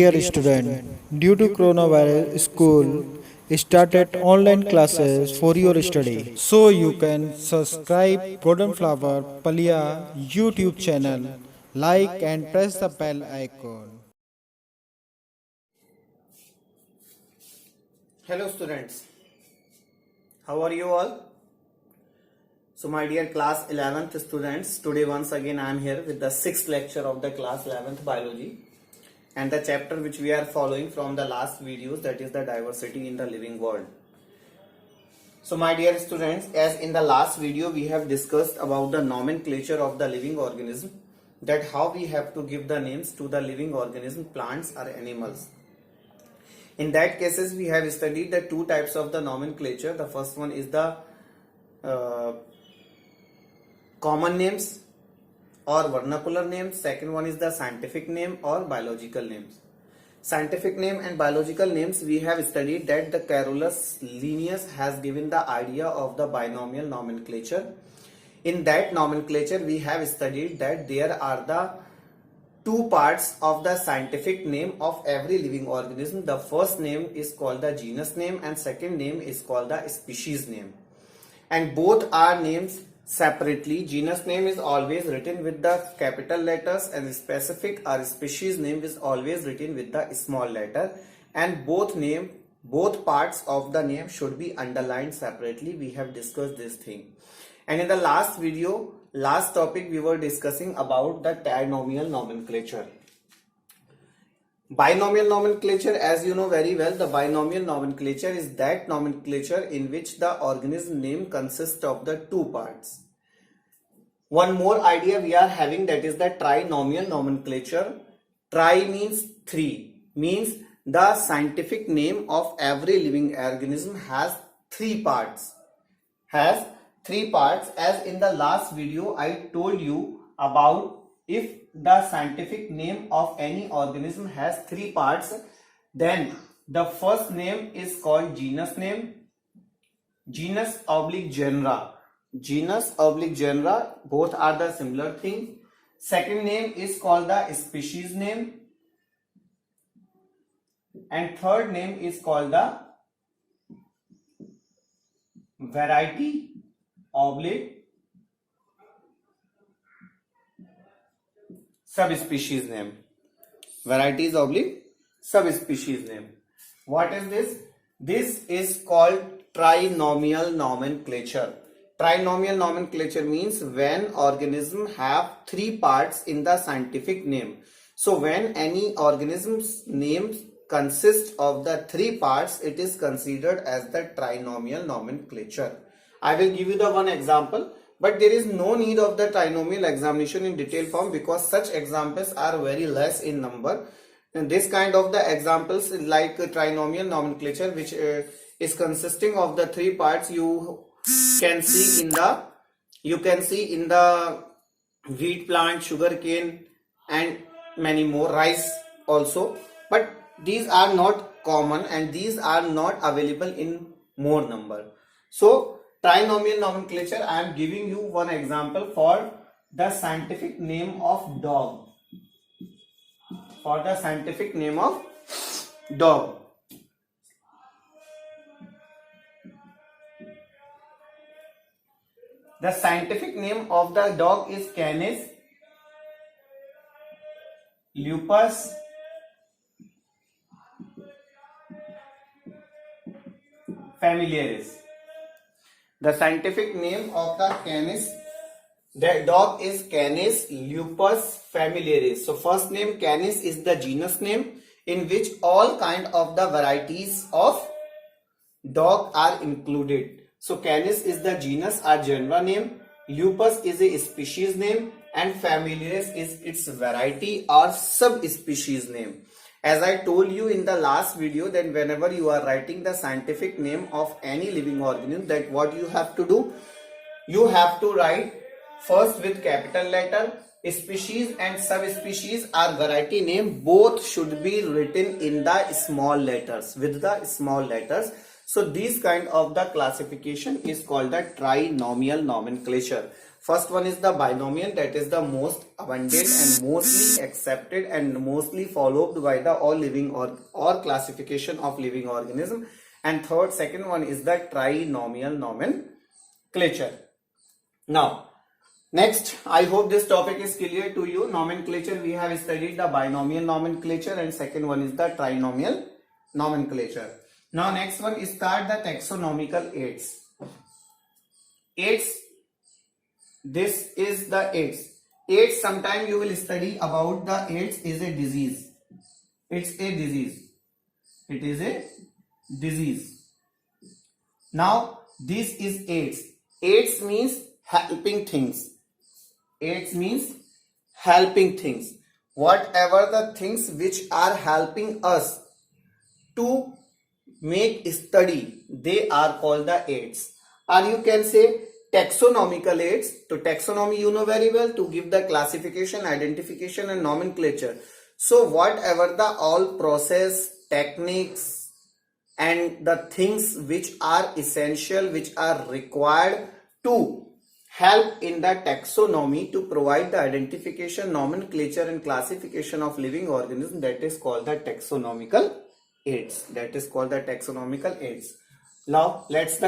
Dear student, due to coronavirus, school started online classes for your study. So you can subscribe Golden Flower Palia YouTube channel, like and press the bell icon. Hello students, how are you all? So my dear class 11th students, today once again I am here with the 6th lecture of the class 11th biology and the chapter which we are following from the last videos, that is the diversity in the living world. So my dear students, as in the last video we have discussed about the nomenclature of the living organism, that how we have to give the names to the living organism, plants or animals. In that cases we have studied the two types of the nomenclature. The first one is the common names or vernacular names. Second one is the scientific name or biological names. Scientific name and biological names, we have studied that the Carolus Linnaeus has given the idea of the binomial nomenclature. In that nomenclature we have studied that there are the two parts of the scientific name of every living organism. The first name is called the genus name and second name is called the species name, and both are names separately. Genus name is always written with the capital letters and specific or species name is always written with the small letter, and both parts of the name should be underlined separately. We have discussed this thing, and in the last video, last topic, we were discussing about the trinomial nomenclature. Binomial nomenclature, as you know very well, the binomial nomenclature is that nomenclature in which the organism name consists of the two parts. One more idea we are having, that is the trinomial nomenclature. Tri means three, means the scientific name of every living organism has three parts. As in the last video I told you about, if the scientific name of any organism has three parts, then the first name is called genus name, genus oblique genera. Genus oblique genera, both are the similar thing. Second name is called the species name, and third name is called the variety oblique subspecies name. Varieties oblique subspecies name. What is this? This is called trinomial nomenclature. Trinomial nomenclature means when organism have three parts in the scientific name. So when any organism's name consists of the three parts, it is considered as the trinomial nomenclature. I will give you the one example, but there is no need of the trinomial examination in detail form because such examples are very less in number. And this kind of the examples like trinomial nomenclature, which is consisting of the three parts, you can see in the wheat plant, sugar cane, and many more, rice also. But these are not common and these are not available in more number. So trinomial nomenclature, I am giving you one example for the scientific name of dog. For the scientific name of dog. The scientific name of the dog is Canis lupus familiaris. The scientific name of the dog is Canis lupus familiaris. So first name Canis is the genus name in which all kind of the varieties of dog are included. So Canis is the genus or genera name, lupus is a species name, and familiaris is its variety or subspecies name. As I told you in the last video, that whenever you are writing the scientific name of any living organism, that what you have to do, you have to write first with capital letter. Species and subspecies or variety name, both should be written in the small letters, with the small letters. So this kind of the classification is called the trinomial nomenclature. First one is the binomial, that is the most abundant and mostly accepted and mostly followed by the all living or classification of living organism. And second one is the trinomial nomenclature. Now, next, I hope this topic is clear to you. Nomenclature, we have studied the binomial nomenclature, and second one is the trinomial nomenclature. Now, next one is start the taxonomical aids. Aids, this is the AIDS. AIDS, sometime you will study about the AIDS is a disease. It's a disease. It is a disease. Now, this is AIDS. AIDS means helping things. AIDS means helping things. Whatever the things which are helping us to make study, they are called the aids. Or you can say taxonomical aids. To taxonomy, you know very well, to give the classification, identification and nomenclature. So whatever the all process, techniques and the things which are essential, which are required to help in the taxonomy to provide the identification, nomenclature and classification of living organisms, that is called the taxonomical aids. That is called the taxonomical aids. Now let's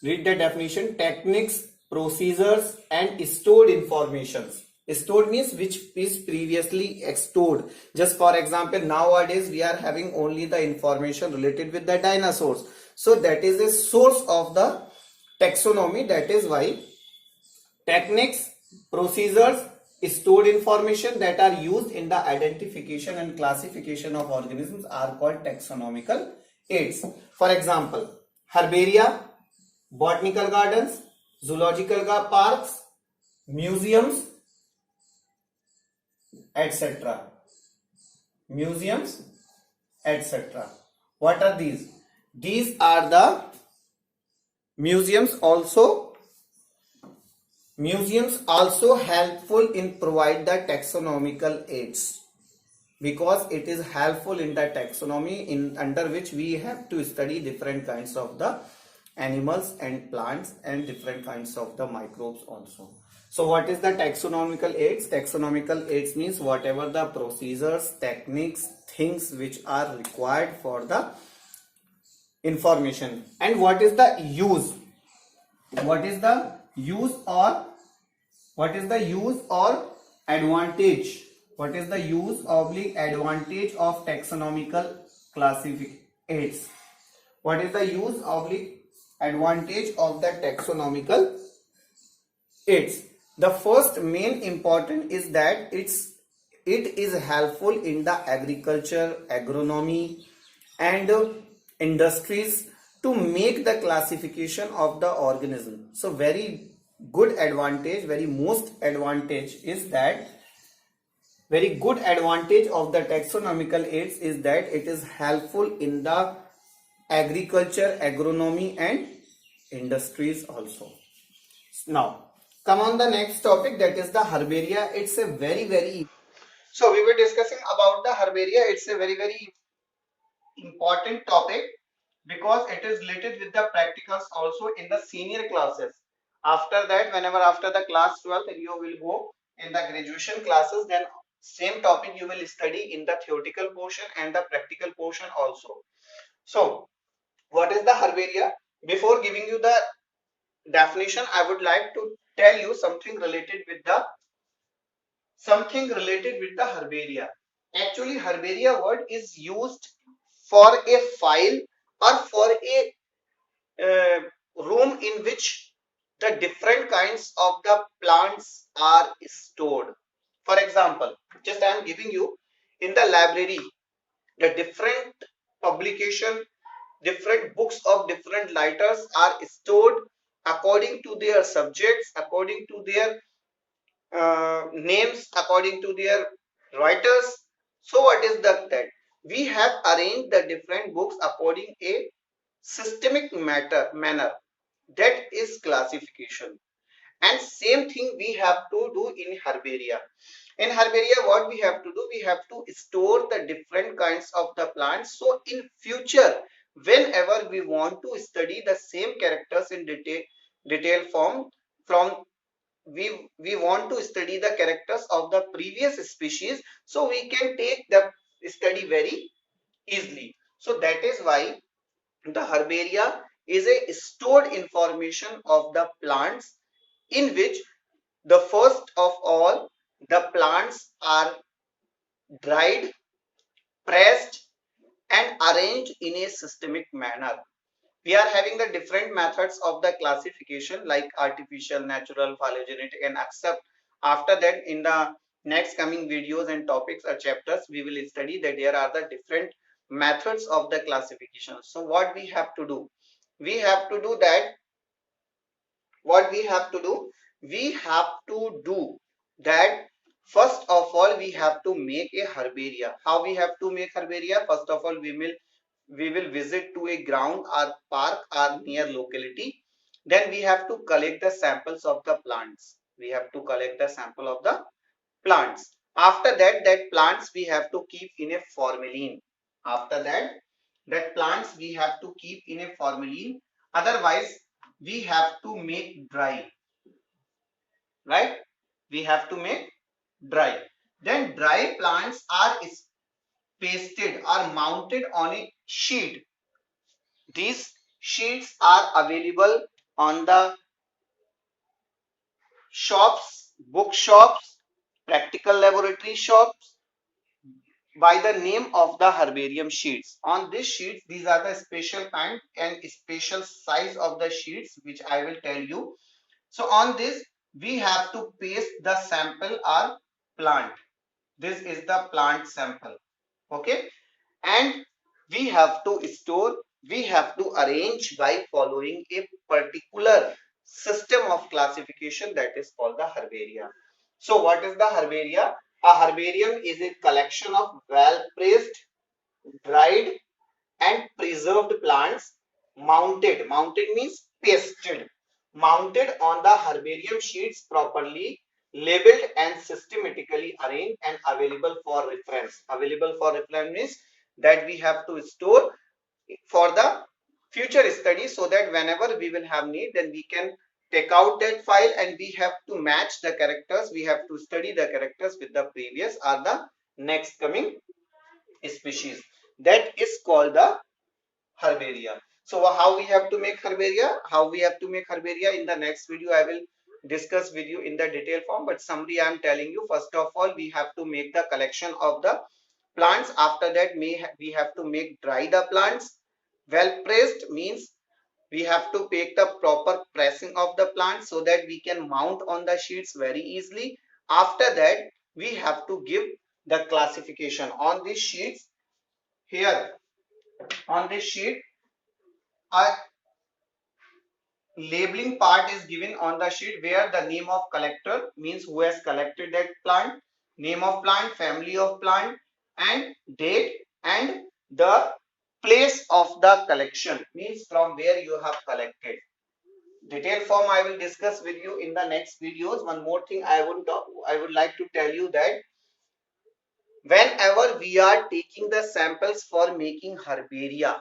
read the definition. Techniques, procedures and stored informations. Stored means which is previously stored. Just for example, nowadays we are having only the information related with the dinosaurs. So that is a source of the taxonomy. That is why techniques, procedures, stored information that are used in the identification and classification of organisms are called taxonomical aids. For example, herbaria, botanical gardens, zoological parks, museums, etc. Museums, etc. What are these? These are the museums also helpful in provide the taxonomical aids, because it is helpful in the taxonomy in under which we have to study different kinds of the animals and plants and different kinds of the microbes also. So what is the taxonomical aids? Taxonomical aids means whatever the procedures, techniques, things which are required for the information. And what is the use? What is the use or advantage? What is the use oblique advantage of taxonomical classification aids? What is the use oblique advantage of the taxonomical aids? The first main important is that it is helpful in the agriculture, agronomy and industries to make the classification of the organism. So very good advantage, very most advantage is that very good advantage of the taxonomical aids is that it is helpful in the agriculture, agronomy and industries also. Now come on the next topic, that is the herbaria. It's a very so we were discussing about the herbaria. It's a very important topic because it is related with the practicals also in the senior classes. After that, whenever after the class 12 you will go in the graduation classes, then same topic you will study in the theoretical portion and the practical portion also. So what is the herbaria? Before giving you the definition, I would like to tell you something related with the herbaria. Actually, herbaria word is used for a file or for a room in which the different kinds of the plants are stored. For example, just I am giving you, in the library the different publication, different books of different writers are stored according to their subjects, according to their names, according to their writers. So what is that we have arranged the different books according a systemic manner, that is classification. And same thing we have to do in herbaria. In herbaria, what we have to do, we have to store the different kinds of the plants, so in future whenever we want to study the same characters in detail form from we want to study the characters of the previous species, so we can take the study very easily. So that is why the herbaria is a stored information of the plants, in which the first of all the plants are dried, pressed and arranged in a systemic manner. We are having the different methods of the classification like artificial, natural, phylogenetic and accept. After that, in the next coming videos and topics or chapters, we will study that there are the different methods of the classification. So what we have to do? We have to do that. What we have to do? We have to do that. First of all, we have to make a herbaria. How we have to make herbaria? First of all, we will visit to a ground or park or near locality. Then we have to collect the samples of the plants. We have to collect the sample of the plants. After that, that plants we have to keep in a formalin. After that, that plants we have to keep in a formalin. Otherwise, we have to make dry. Right? We have to make dry. Then dry plants are pasted or mounted on a sheet. These sheets are available on the shops, bookshops, practical laboratory shops by the name of the herbarium sheets. On these sheets, these are the special kind and special size of the sheets which I will tell you. So on this, we have to paste the sample or plant. This is the plant sample. Okay. And we have to store, we have to arrange by following a particular system of classification that is called the herbaria. So what is the herbaria? A herbarium is a collection of well pressed, dried and preserved plants mounted means pasted, mounted on the herbarium sheets, properly labeled and systematically arranged and available for reference. Available for reference means that we have to store for the future study, so that whenever we will have need, then we can take out that file and we have to match the characters, we have to study the characters with the previous or the next coming species. That is called the herbaria. So how we have to make herbaria? How we have to make herbaria in the next video I will discuss with you in the detail form, but summary I am telling you. First of all, we have to make the collection of the plants. After that, we have to make dry the plants. Well pressed means we have to take the proper pressing of the plant so that we can mount on the sheets very easily. After that, we have to give the classification on these sheets. Here on this sheet, a labeling part is given on the sheet where the name of collector means who has collected that plant, name of plant, family of plant and date, and the place of the collection means from where you have collected. Detailed form I will discuss with you in the next videos. One more thing I would like to tell you that whenever we are taking the samples for making herbaria,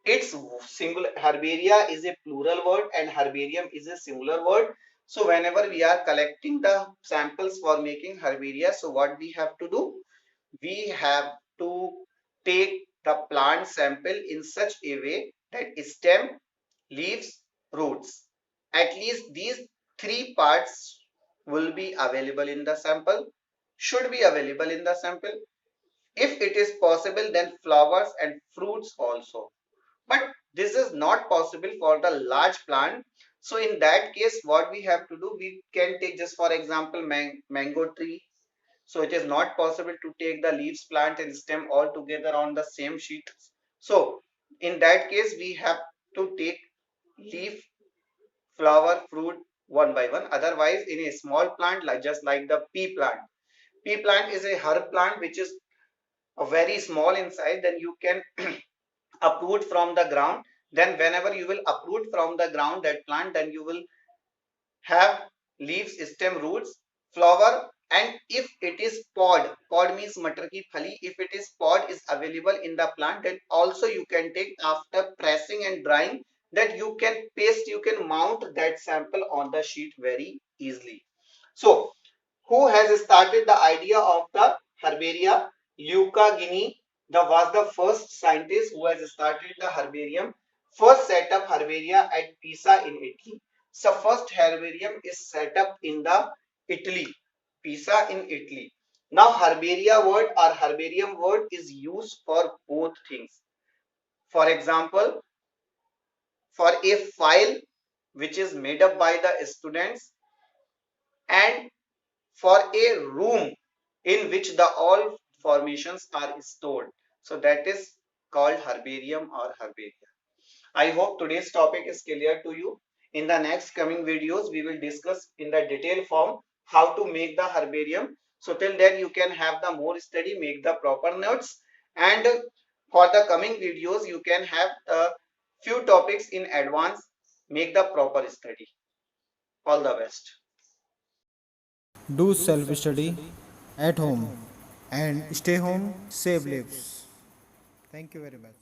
it's singular. Herbaria is a plural word and herbarium is a singular word. So whenever we are collecting the samples for making herbaria, so what we have to do? We have to take the plant sample in such a way that stem, leaves, roots. At least these three parts will be available in the sample, should be available in the sample. If it is possible, then flowers and fruits also. But this is not possible for the large plant. So in that case, what we have to do, we can take just for example mango tree. So it is not possible to take the leaves, plant and stem all together on the same sheet. So in that case, we have to take leaf, flower, fruit one by one. Otherwise, in a small plant, like just like the pea plant. Pea plant is a herb plant which is a very small in size. Then you can uproot from the ground. Then whenever you will uproot from the ground that plant, then you will have leaves, stem, roots, flower, and if it is pod means matar ki phali, if it is pod is available in the plant, then also you can take after pressing and drying, that you can paste, you can mount that sample on the sheet very easily. So, who has started the idea of the herbaria? Luca Guinea was the first scientist who has started the herbarium. First set up herbaria at Pisa in Italy. So first herbarium is set up in the Italy, Pisa in Italy. Now herbaria word or herbarium word is used for both things. For example, for a file which is made up by the students, and for a room in which the all formations are stored. So that is called herbarium or herbaria. I hope today's topic is clear to you. In the next coming videos, we will discuss in the detailed form how to make the herbarium. So till then you can have the more study, make the proper notes, and for the coming videos you can have a few topics in advance, make the proper study. All the best. Do self study at home and stay home, save lives. Thank you very much.